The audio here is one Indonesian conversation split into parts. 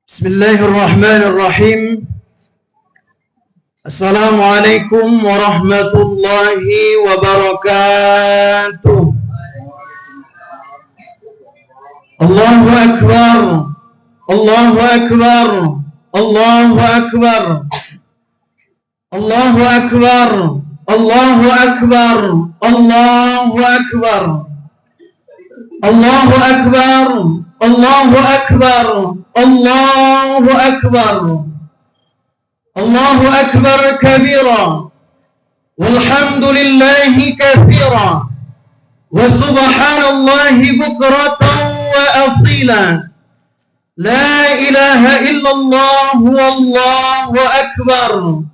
Bismillahirrahmanirrahim. Assalamualaikum warahmatullahi wabarakatuh. Allahu Akbar, Allahu Akbar, Allahu Akbar, Allahu Akbar, Allahu Akbar, Allahu Akbar, Allahu Akbar, Allahu Akbar, Allahu Akbar, Allahu Akbar kabira, walhamdulillahi kathira, wa subhanallahi bukratan wa asila, la ilaha illallah wallahu akbar,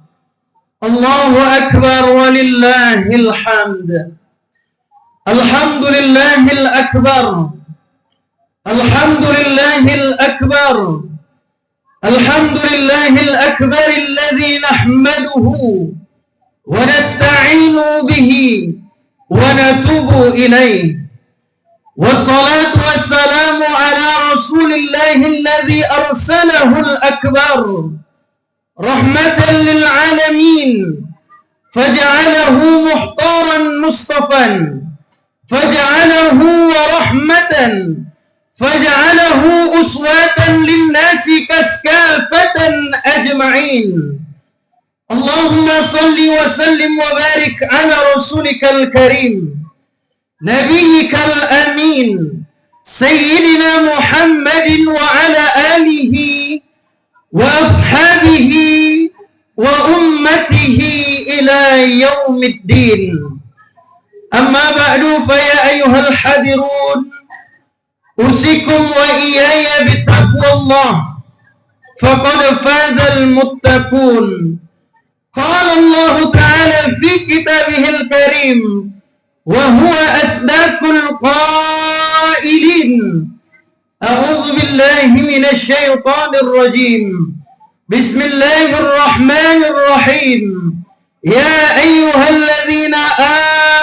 Allahu akbar walillahil hamd. Alhamdulillahil akbar, Alhamdulillahil akbar, Alhamdulillahil akbar alladhi nahmaduhu wa nasta'inu bihi wa natubu ilayh. Wassalatu wassalamu ala rasulillahi alladhi arsalahu al-akbar rahmatan lil alamin faj'alahu muhtaran mustafan faj'alahu rahmatan faj'alahu uswatan linnasi kaskafatan ajma'in. Allahumma salli wa sallim wa barik ala rasulikal karim nabiyyikal amin sayyidina Muhammadin wa ala alihi wa ashabihi wa ummatihi ila yaumiddin. Amma ba'du, fa ya ayyuhal hadirun, usikum wa iyaya bittaqwallah, faqad fazal muttaqun. Qala Allah ta'ala fi kitabihil karim, wa huwa asdaqul qailin. A'udzu billahi minasy syaithanir rajim. Bismillahirrahmanirrahim. Ya ayyuhalladzina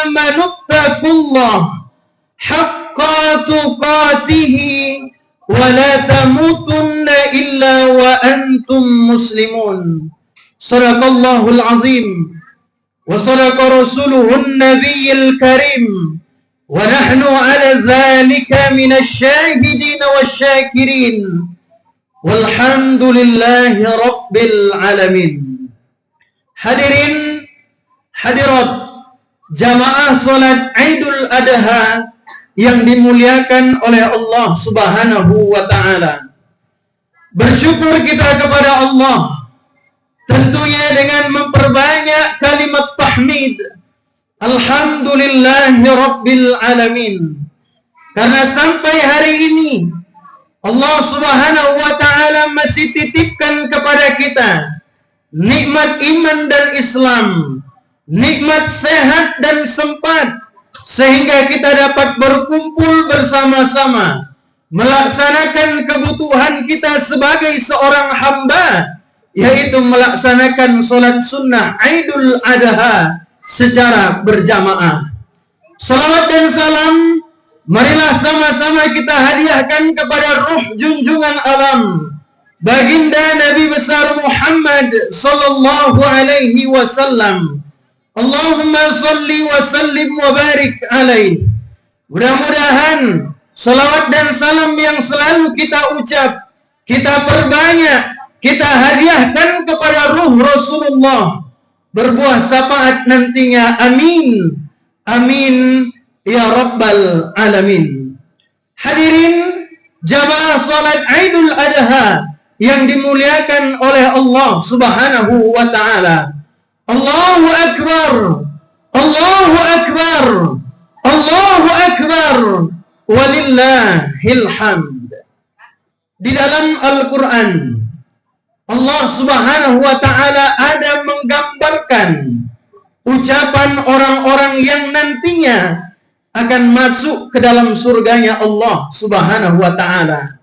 amanu taqullaha haqqa tuqatihi wa la tamutunna illa wa antum muslimun. Sadaqallahul azim wa sadaqa rasuluhun nabiyyil karim wa nahnu ala dhalika minasy syahidin wasyakirin walhamdulillahi rabbil alamin. Hadirin hadirat jamaah salat Idul Adha yang dimuliakan oleh Allah Subhanahu wa ta'ala. Bersyukur kita kepada Allah tentunya dengan memperbanyak kalimat tahmid, alhamdulillahi rabbil alamin, karena sampai hari ini Allah Subhanahu wa ta'ala masih titipkan kepada kita nikmat iman dan Islam, nikmat sehat dan sempat, sehingga kita dapat berkumpul bersama-sama melaksanakan kebutuhan kita sebagai seorang hamba, yaitu melaksanakan sholat sunnah Idul Adha secara berjamaah. Salawat dan salam marilah sama-sama kita hadiahkan kepada ruh junjungan alam, Baginda Nabi besar Muhammad sallallahu alaihi wasallam. Allahumma salli wa sallim wa barik alaih. Mudah-mudahan salawat dan salam yang selalu kita ucap, kita perbanyak, kita hadiahkan kepada ruh Rasulullah, berbuah syafaat nantinya. Amin, amin ya rabbal alamin. Hadirin jamaah salat Idul Adha yang dimuliakan oleh Allah Subhanahu wa ta'ala. Allahu Akbar, Allahu Akbar, Allahu Akbar, walillahil hamd. Di dalam Al-Quran, Allah Subhanahu wa ta'ala ada menggambarkan ucapan orang-orang yang nantinya akan masuk ke dalam surganya Allah Subhanahu wa ta'ala.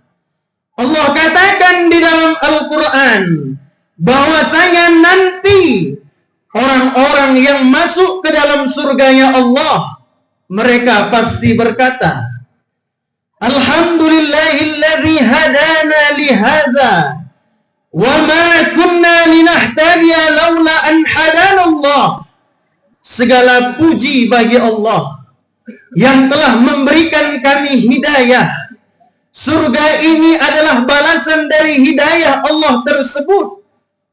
Allah katakan di dalam Al-Quran bahwasanya nanti orang-orang yang masuk ke dalam surganya Allah, mereka pasti berkata, Alhamdulillahilladzi hadana lihadza wa ma kunna linahtadiya laula an hadana Allah. Segala puji bagi Allah yang telah memberikan kami hidayah. Surga ini adalah balasan dari hidayah Allah tersebut.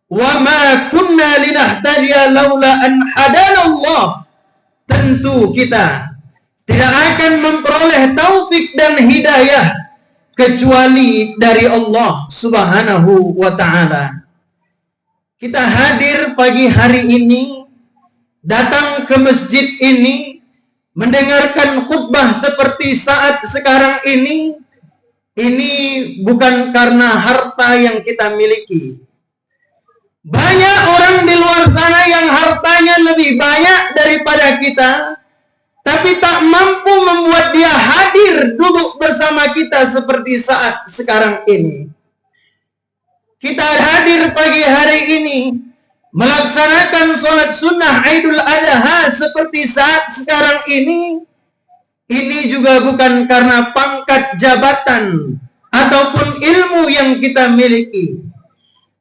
Wa ma kunna linahtadiya laula an hadana Allah. Tentu kita tidak akan memperoleh taufik dan hidayah kecuali dari Allah Subhanahu wa ta'ala. Kita hadir pagi hari ini, datang ke masjid ini, mendengarkan khutbah seperti saat sekarang ini bukan karena harta yang kita miliki. Banyak orang di luar sana yang hartanya lebih banyak daripada kita, tapi tak mampu membuat dia hadir duduk bersama kita seperti saat sekarang ini. Kita hadir pagi hari ini melaksanakan sholat sunnah Idul Adha seperti saat sekarang ini juga bukan karena pangkat jabatan ataupun ilmu yang kita miliki.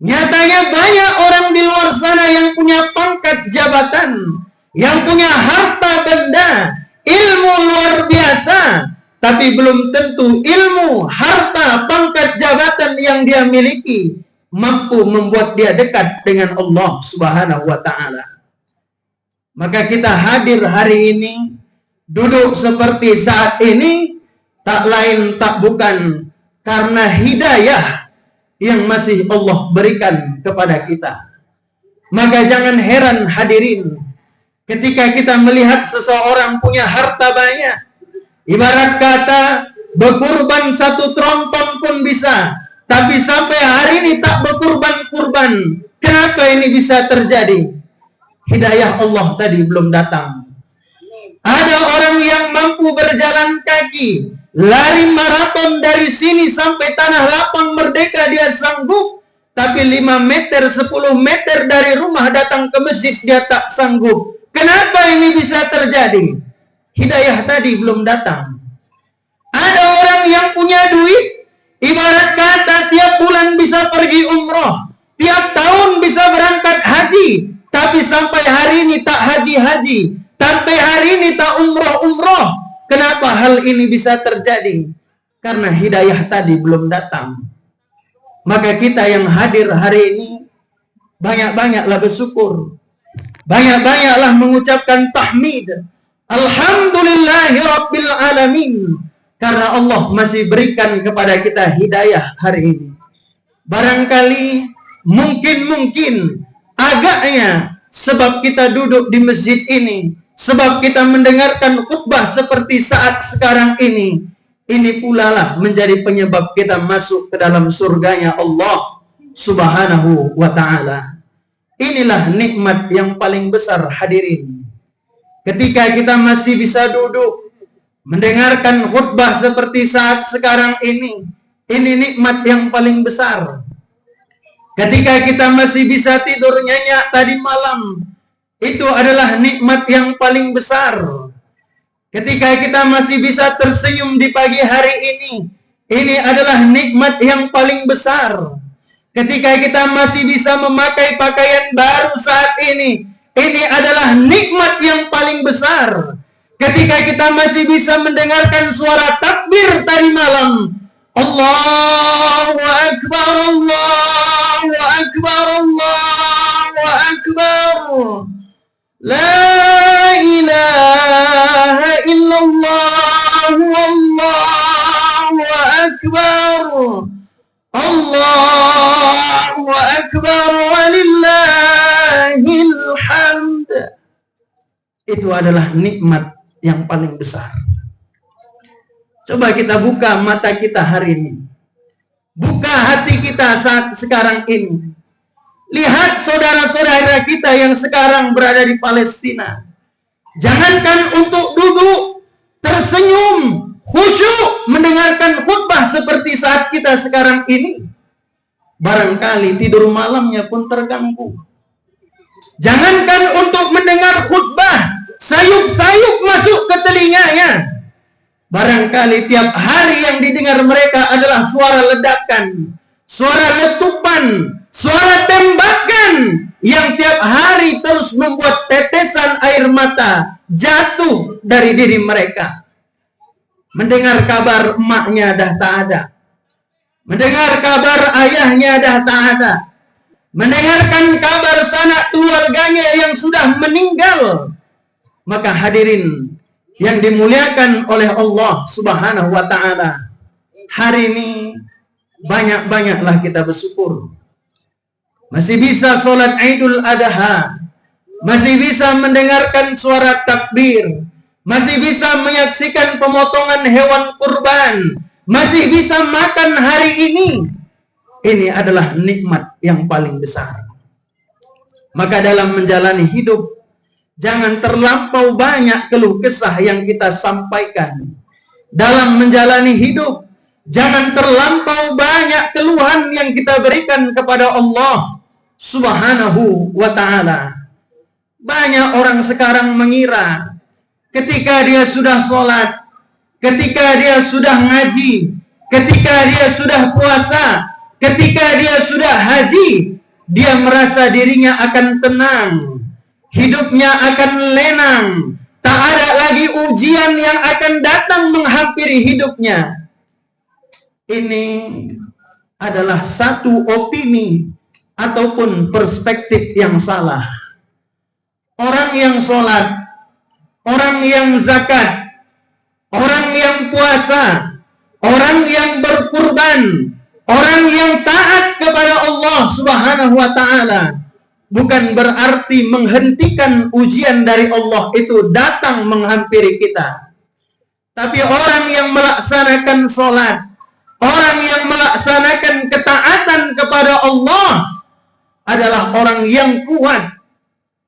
Nyatanya banyak orang di luar sana yang punya pangkat jabatan, yang punya harta benda, ilmu luar biasa, tapi belum tentu ilmu, harta, pangkat jabatan yang dia miliki mampu membuat dia dekat dengan Allah Subhanahu wa ta'ala. Maka kita hadir hari ini, duduk seperti saat ini, tak lain tak bukan karena hidayah yang masih Allah berikan kepada kita. Maka jangan heran hadirin, ketika kita melihat seseorang punya harta banyak, ibarat kata berkurban satu trompong pun bisa, tapi sampai hari ini tak berkurban-kurban. Kenapa ini bisa terjadi? Hidayah Allah tadi belum datang. Ada orang yang mampu berjalan kaki, lari maraton dari sini sampai Tanah Lapang Merdeka dia sanggup, tapi 5 meter, 10 meter dari rumah datang ke masjid dia tak sanggup. Kenapa ini bisa terjadi? Hidayah tadi belum datang. Ada orang yang punya duit, ibarat kata tiap bulan bisa pergi umroh, tiap tahun bisa berangkat haji, tapi sampai hari ini tak haji-haji, sampai hari ini tak umroh-umroh. Kenapa hal ini bisa terjadi? Karena hidayah tadi belum datang. Maka kita yang hadir hari ini, banyak-banyaklah bersyukur, banyak-banyaklah mengucapkan tahmid, alhamdulillahi rabbil alamin, karena Allah masih berikan kepada kita hidayah hari ini. Barangkali mungkin agaknya sebab kita duduk di masjid ini, sebab kita mendengarkan khutbah seperti saat sekarang ini pula lah menjadi penyebab kita masuk ke dalam surganya Allah Subhanahu wa ta'ala. Inilah nikmat yang paling besar hadirin. Ketika kita masih bisa duduk mendengarkan khutbah seperti saat sekarang ini nikmat yang paling besar. Ketika kita masih bisa tidur nyenyak tadi malam, itu adalah nikmat yang paling besar. Ketika kita masih bisa tersenyum di pagi hari ini adalah nikmat yang paling besar. Ketika kita masih bisa memakai pakaian baru saat ini adalah nikmat yang paling besar. Ketika kita masih bisa mendengarkan suara takbir tadi malam, Allahu Akbar, Allahu Akbar, Allahu Akbar, La ilaha illallah, Wallahu Akbar, Allahu Akbar, walillahil hamd. Itu adalah nikmat yang paling besar. Coba kita buka mata kita hari ini, buka hati kita saat sekarang ini. Lihat saudara-saudara kita yang sekarang berada di Palestina. Jangankan untuk duduk, tersenyum, khusyuk mendengarkan khutbah seperti saat kita sekarang ini, barangkali tidur malamnya pun terganggu. Jangankan untuk mendengar khutbah, sayup-sayup masuk ke telinganya. Barangkali tiap hari yang didengar mereka adalah suara ledakan, suara letupan, suara tembakan yang tiap hari terus membuat tetesan air mata jatuh dari diri mereka. Mendengar kabar emaknya dah tak ada, mendengar kabar ayahnya dah tak ada, mendengarkan kabar sanak keluarganya yang sudah meninggal. Maka hadirin yang dimuliakan oleh Allah Subhanahu wa ta'ala, hari ini banyak-banyaklah kita bersyukur. Masih bisa sholat Idul Adha, masih bisa mendengarkan suara takbir, masih bisa menyaksikan pemotongan hewan kurban, masih bisa makan hari ini. Ini adalah nikmat yang paling besar. Maka dalam menjalani hidup, jangan terlampau banyak keluh kesah yang kita sampaikan. Dalam menjalani hidup, jangan terlampau banyak keluhan yang kita berikan kepada Allah Subhanahu wa ta'ala. Banyak orang sekarang mengira ketika dia sudah sholat, ketika dia sudah ngaji, ketika dia sudah puasa, ketika dia sudah haji, dia merasa dirinya akan tenang, hidupnya akan lenang, tak ada lagi ujian yang akan datang menghampiri hidupnya. Ini adalah satu opini ataupun perspektif yang salah. Orang yang sholat, orang yang zakat, orang yang puasa, orang yang berkurban, orang yang taat kepada Allah Subhanahu wa ta'ala, bukan berarti menghentikan ujian dari Allah itu datang menghampiri kita. Tapi orang yang melaksanakan sholat, orang yang melaksanakan ketaatan kepada Allah adalah orang yang kuat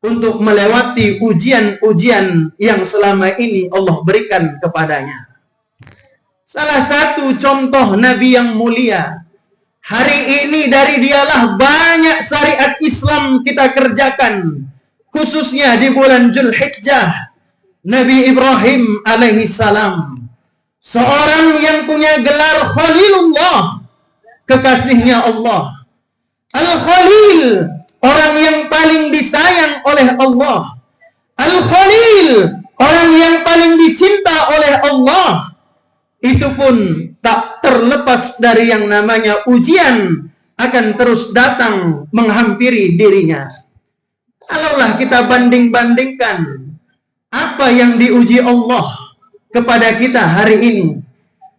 untuk melewati ujian-ujian yang selama ini Allah berikan kepadanya. Salah satu contoh Nabi yang mulia, hari ini dari dialah banyak syariat Islam kita kerjakan, khususnya di bulan Dzulhijjah. Nabi Ibrahim alaihi salam, seorang yang punya gelar Khalilullah, kekasihnya Allah. Al-Khalil, orang yang paling disayang oleh Allah. Al-Khalil, orang yang paling dicinta oleh Allah. Itu pun tak terlepas dari yang namanya ujian akan terus datang menghampiri dirinya. Kalaulah kita banding-bandingkan apa yang diuji Allah kepada kita hari ini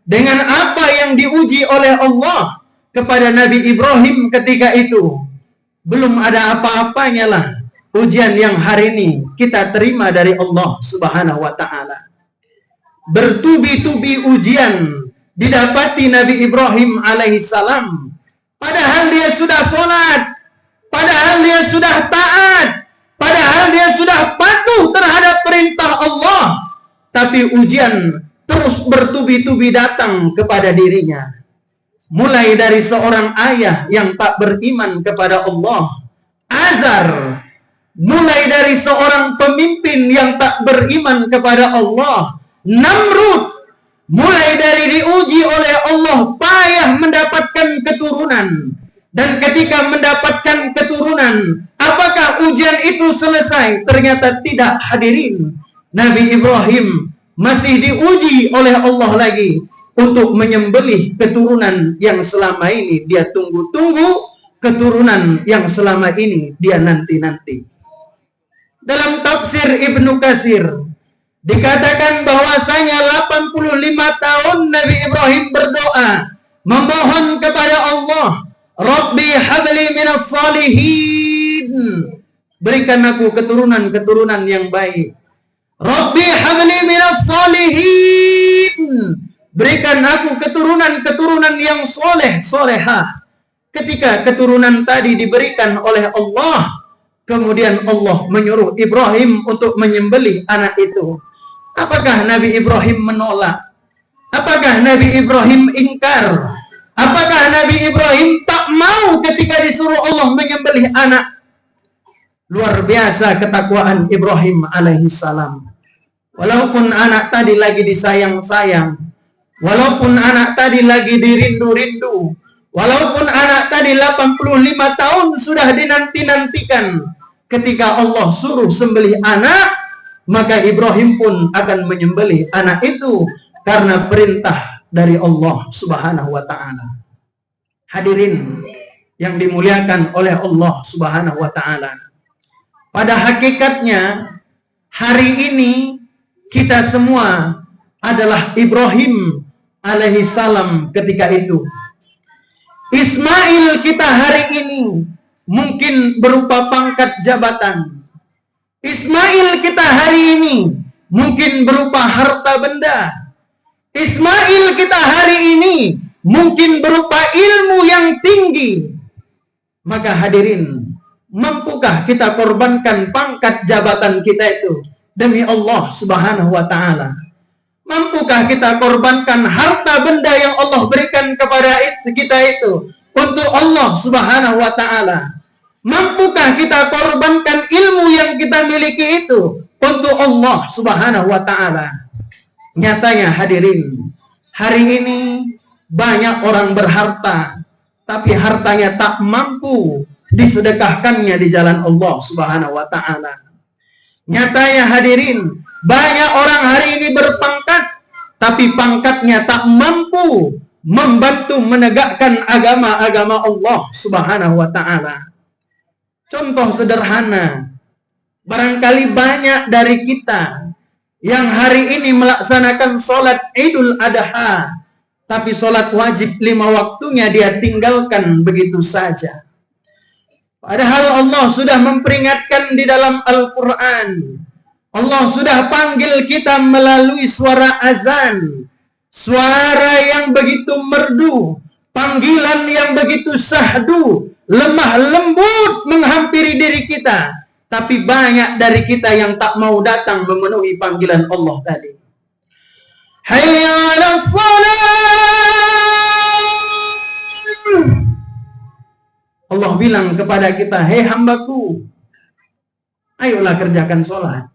dengan apa yang diuji oleh Allah kepada Nabi Ibrahim ketika itu, belum ada apa-apanya lah ujian yang hari ini kita terima dari Allah Subhanahu wa ta'ala. Bertubi-tubi ujian didapati Nabi Ibrahim alaihissalam, padahal dia sudah sholat, padahal dia sudah taat, padahal dia sudah patuh terhadap perintah Allah, tapi ujian terus bertubi-tubi datang kepada dirinya. Mulai dari seorang ayah yang tak beriman kepada Allah, Azar, mulai dari seorang pemimpin yang tak beriman kepada Allah, Namrud, mulai dari diuji oleh Allah payah mendapatkan keturunan. Dan ketika mendapatkan keturunan, apakah ujian itu selesai? Ternyata tidak, hadirin. Nabi Ibrahim masih diuji oleh Allah lagi untuk menyembelih keturunan yang selama ini dia tunggu-tunggu, keturunan yang selama ini dia nanti-nanti. Dalam tafsir Ibnu Katsir dikatakan bahwasanya 85 tahun Nabi Ibrahim berdoa, memohon kepada Allah, Rabbi habli minas salihin, berikan aku keturunan-keturunan yang baik. Rabbi habli minas salihin, berikan aku keturunan-keturunan yang soleh, solehah. Ketika keturunan tadi diberikan oleh Allah, kemudian Allah menyuruh Ibrahim untuk menyembelih anak itu. Apakah Nabi Ibrahim menolak? Apakah Nabi Ibrahim ingkar? Apakah Nabi Ibrahim tak mau ketika disuruh Allah menyembelih anak? Luar biasa ketakwaan Ibrahim alaihissalam. Walaupun anak tadi lagi disayang-sayang, walaupun anak tadi lagi dirindu-rindu, walaupun anak tadi 85 tahun sudah dinanti-nantikan, ketika Allah suruh sembelih anak, maka Ibrahim pun akan menyembelih anak itu karena perintah dari Allah Subhanahu wa ta'ala. Hadirin yang dimuliakan oleh Allah Subhanahu wa ta'ala, pada hakikatnya hari ini kita semua adalah Ibrahim alaihi salam ketika itu. Ismail kita hari ini mungkin berupa pangkat jabatan. Ismail kita hari ini mungkin berupa harta benda. Ismail kita hari ini mungkin berupa ilmu yang tinggi. Maka hadirin, mampukah kita korbankan pangkat jabatan kita itu demi Allah Subhanahu wa ta'ala? Mampukah kita korbankan harta benda yang Allah berikan kepada kita itu untuk Allah Subhanahu wa ta'ala? Mampukah kita korbankan ilmu yang kita miliki itu untuk Allah Subhanahu wa ta'ala? Nyatanya hadirin, hari ini banyak orang berharta, tapi hartanya tak mampu disedekahkannya di jalan Allah Subhanahu wa ta'ala. Nyatanya hadirin, banyak orang hari ini berpangkat, tapi pangkatnya tak mampu membantu menegakkan agama-agama Allah Subhanahu wa ta'ala. Contoh sederhana, barangkali banyak dari kita yang hari ini melaksanakan sholat Idul Adha, tapi sholat wajib 5 waktunya dia tinggalkan begitu saja. Padahal Allah sudah memperingatkan di dalam Al-Quran. Allah sudah panggil kita melalui suara azan, suara yang begitu merdu, panggilan yang begitu syahdu, lemah lembut menghampiri diri kita. Tapi banyak dari kita yang tak mau datang memenuhi panggilan Allah tadi. Hayya 'alas shalah. Allah bilang kepada kita, hei hambaku, ayolah kerjakan sholat.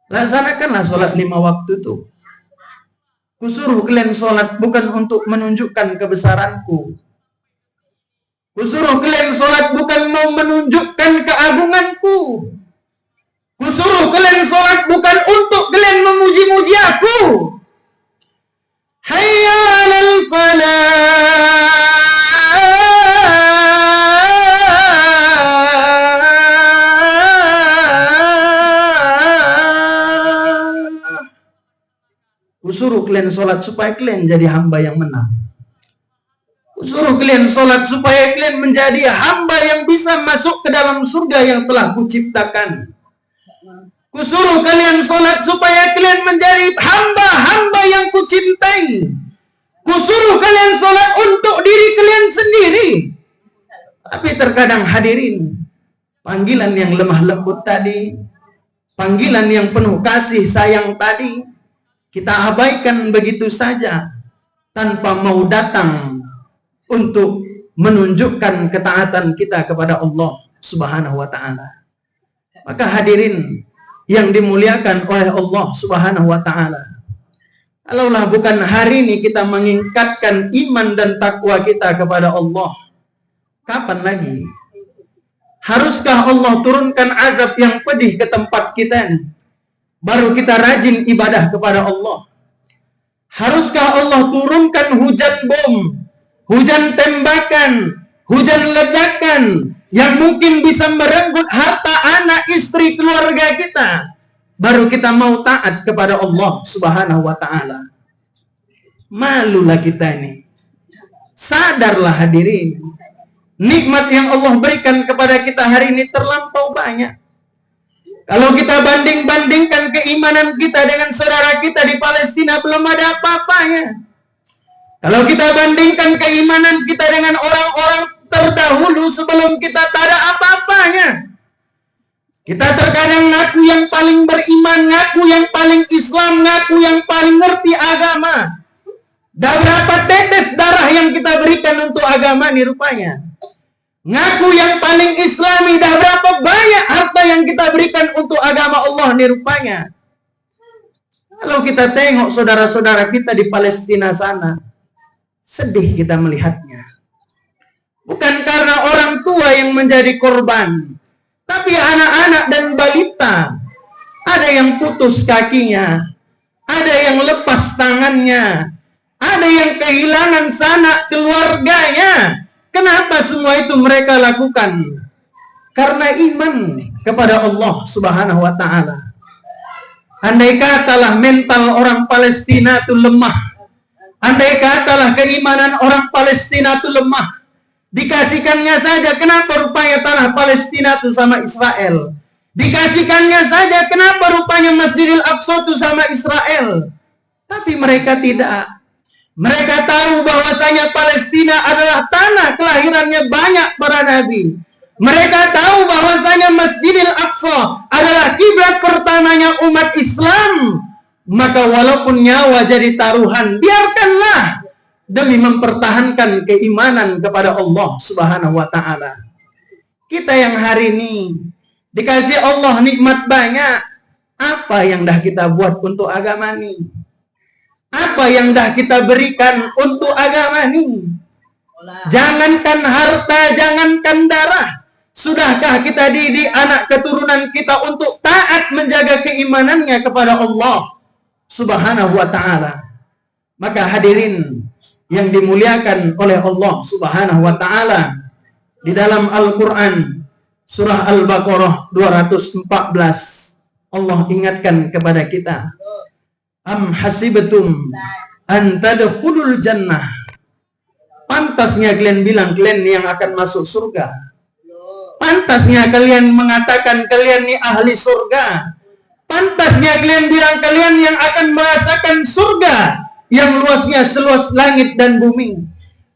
Laksanakanlah sholat 5 waktu itu. Kusuruh kalian sholat bukan untuk menunjukkan kebesaranku. Kusuruh kalian sholat bukan mau menunjukkan keagunganku. Kusuruh kalian sholat bukan untuk kalian memuji-muji aku. Hayya 'alal falah. Kusuruh kalian sholat supaya kalian jadi hamba yang menang. Kusuruh kalian sholat supaya kalian menjadi hamba yang bisa masuk ke dalam surga yang telah kuciptakan. Kusuruh kalian sholat supaya kalian menjadi hamba-hamba yang kucintai. Kusuruh kalian sholat untuk diri kalian sendiri. Tapi terkadang hadirin, panggilan yang lemah lembut tadi, panggilan yang penuh kasih sayang tadi, kita abaikan begitu saja tanpa mau datang untuk menunjukkan ketaatan kita kepada Allah Subhanahu wa ta'ala. Maka hadirin yang dimuliakan oleh Allah Subhanahu wa ta'ala, kalaulah bukan hari ini kita meningkatkan iman dan takwa kita kepada Allah, kapan lagi? Haruskah Allah turunkan azab yang pedih ke tempat kita ini, baru kita rajin ibadah kepada Allah? Haruskah Allah turunkan hujan bom, hujan tembakan, hujan ledakan yang mungkin bisa merenggut harta anak, istri, keluarga kita, baru kita mau taat kepada Allah Subhanahu wa ta'ala? Malulah kita ini. Sadarlah hadirin, nikmat yang Allah berikan kepada kita hari ini terlampau banyak. Kalau kita banding-bandingkan keimanan kita dengan saudara kita di Palestina, belum ada apa-apanya. Kalau kita bandingkan keimanan kita dengan orang-orang terdahulu sebelum kita, tak ada apa-apanya. Kita terkadang ngaku yang paling beriman, ngaku yang paling Islam, ngaku yang paling ngerti agama. Dah berapa tetes darah yang kita berikan untuk agama nih rupanya. Ngaku yang paling Islami, dah berapa banyak harta yang kita berikan untuk agama Allah nih rupanya. Kalau kita tengok saudara-saudara kita di Palestina sana, sedih kita melihatnya. Bukan karena orang tua yang menjadi korban, tapi anak-anak dan balita. Ada yang putus kakinya, ada yang lepas tangannya, ada yang kehilangan sanak keluarganya. Kenapa semua itu mereka lakukan? Karena iman kepada Allah Subhanahu wa ta'ala. Andai katalah mental orang Palestina itu lemah, andai katalah keimanan orang Palestina itu lemah, dikasihkannya saja, kenapa rupanya tanah Palestina itu sama Israel? Dikasihkannya saja, kenapa rupanya Masjidil Aqsa itu sama Israel? Tapi mereka tidak. Mereka tahu bahwasanya Palestina adalah tanah kelahirannya banyak para nabi. Mereka tahu bahwasanya Masjidil Aqsa adalah kiblat pertamanya umat Islam. Maka walaupun nyawa jadi taruhan, biarkanlah demi mempertahankan keimanan kepada Allah Subhanahu wa ta'ala. Kita yang hari ini dikasih Allah nikmat banyak, apa yang dah kita buat untuk agama ini? Apa yang dah kita berikan untuk agama ini? Jangankan harta, jangankan darah. Sudahkah kita didik anak keturunan kita untuk taat menjaga keimanannya kepada Allah Subhanahu wa ta'ala? Maka hadirin yang dimuliakan oleh Allah Subhanahu wa ta'ala, di dalam Al-Quran surah Al-Baqarah 214, Allah ingatkan kepada kita, am hasibatum an tadkhulul jannah. Pantasnya kalian bilang kalian yang akan masuk surga. Pantasnya kalian mengatakan kalian ini ahli surga. Pantasnya kalian bilang kalian yang akan merasakan surga yang luasnya seluas langit dan bumi.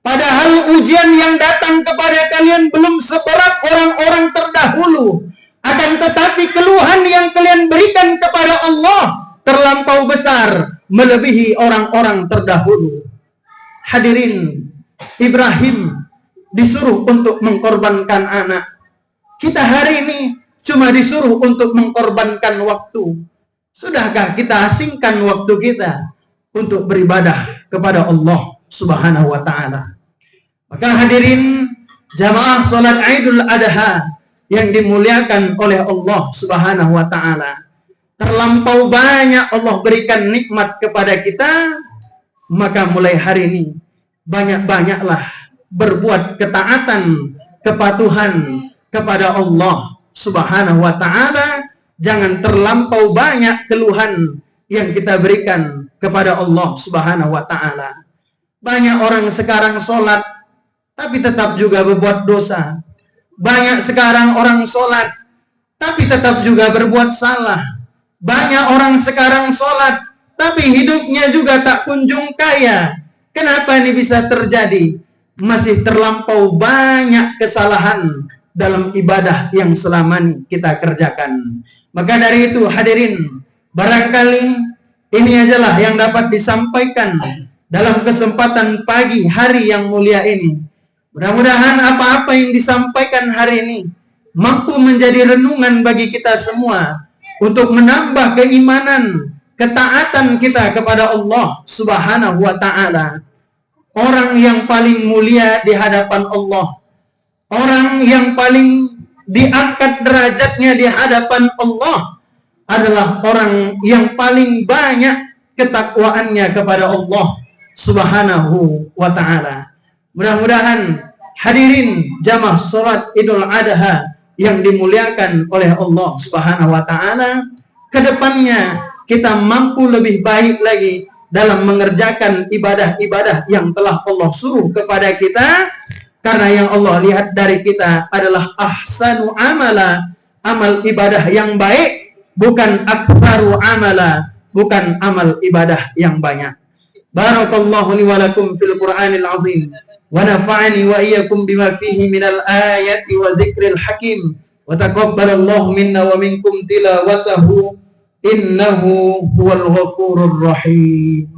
Padahal ujian yang datang kepada kalian belum seberat orang-orang terdahulu. Akan tetapi keluhan yang kalian berikan kepada Allah terlampau besar, melebihi orang-orang terdahulu. Hadirin, Ibrahim disuruh untuk mengkorbankan anak. Kita hari ini cuma disuruh untuk mengkorbankan waktu. Sudahkah kita asingkan waktu kita untuk beribadah kepada Allah Subhanahu wa ta'ala? Maka hadirin jamaah salat Idul Adha yang dimuliakan oleh Allah Subhanahu wa ta'ala, terlampau banyak Allah berikan nikmat kepada kita. Maka mulai hari ini banyak-banyaklah berbuat ketaatan, kepatuhan kepada Allah Subhanahu wa ta'ala. Jangan terlampau banyak keluhan yang kita berikan kepada Allah Subhanahu wa ta'ala. Banyak orang sekarang sholat tapi tetap juga berbuat dosa. Banyak sekarang orang sholat tapi tetap juga berbuat salah. Banyak orang sekarang sholat tapi hidupnya juga tak kunjung kaya. Kenapa ini bisa terjadi? Masih terlampau banyak kesalahan dalam ibadah yang selama ini kita kerjakan. Maka dari itu hadirin, barangkali ini ajalah yang dapat disampaikan dalam kesempatan pagi hari yang mulia ini. Mudah-mudahan apa-apa yang disampaikan hari ini mampu menjadi renungan bagi kita semua untuk menambah keimanan, ketaatan kita kepada Allah Subhanahu wa ta'ala. Orang yang paling mulia di hadapan Allah, orang yang paling diangkat derajatnya di hadapan Allah adalah orang yang paling banyak ketakwaannya kepada Allah Subhanahu wa ta'ala. Mudah-mudahan hadirin jamaah salat Idul Adha yang dimuliakan oleh Allah Subhanahu wa ta'ala, kedepannya kita mampu lebih baik lagi dalam mengerjakan ibadah-ibadah yang telah Allah suruh kepada kita. Karena yang Allah lihat dari kita adalah ahsanu amala, amal ibadah yang baik, bukan aktsaru amala, bukan amal ibadah yang banyak. Barakallahu li wa lakum fil Qur'anil azim wa nafa'ani wa iyyakum bima fihi minal ayati wa dzikril hakim wa taqabbalallahu minna wa minkum tilawatahu innahu huwal ghafurur rahim.